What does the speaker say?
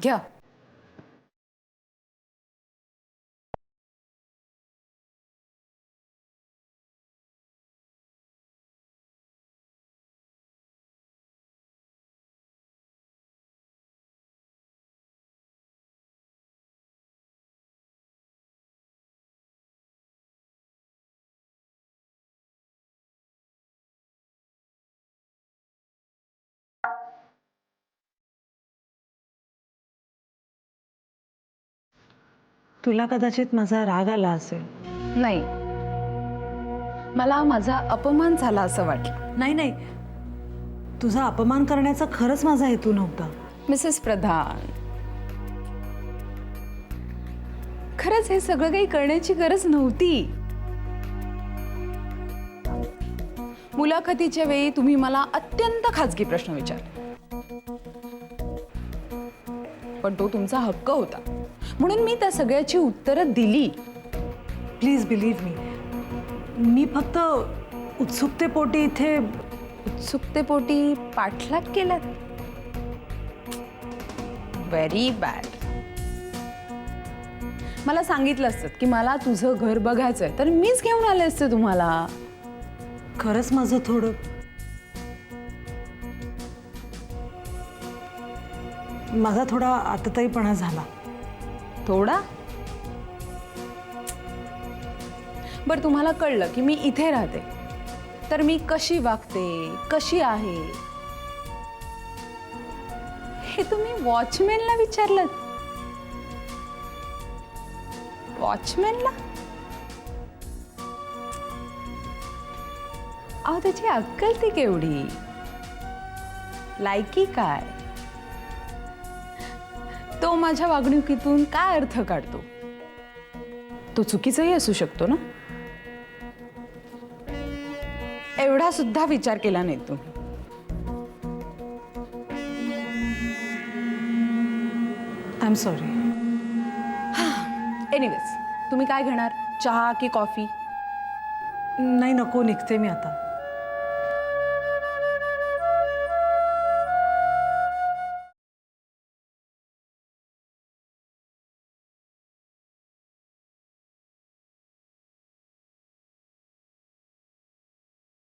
घ्या. तुला कदाचित माझा राग आला असेल. नाही, मला माझा अपमान झाला असं वाटलं. नाही नाही, तुझा अपमान करण्याचा खरंच माझा हेतू नव्हता. मिसेस प्रधान, खरंच हे सगळं काही करण्याची गरज नव्हती. मुलाखतीच्या वेळी तुम्ही मला अत्यंत खाजगी प्रश्न विचारले, पण तो तुमचा हक्क होता, म्हणून मी त्या सगळ्याची उत्तरं दिली. प्लीज बिलीव्ह मी फक्त उत्सुकतेपोटी इथे. उत्सुकतेपोटी पाठलाग केलात? Very bad. मला सांगितलं असतं की मला तुझं घर बघायचंय, तर मीच घेऊन आले असते तुम्हाला. खरंच माझं थोडं माझा थोडा आतताईपणा झाला. थोडा? बरं, तुम्हाला कळलं की मी इथे राहते, तर मी कशी वागते, कशी आहे, हे तुम्ही वॉचमॅनला विचारलं? वॉचमॅनला? अहो, त्याची अक्कल ती केवढी, लायकी काय, तो माझ्या वागणुकीतून काय अर्थ काढतो, तो चुकीचाही असू शकतो ना. एवढा सुद्धा विचार केला नाही तुम्ही. I am sorry. एनिवेज, तुम्ही काय घेणार, चहा की कॉफी? नाही नको, निघते मी आता.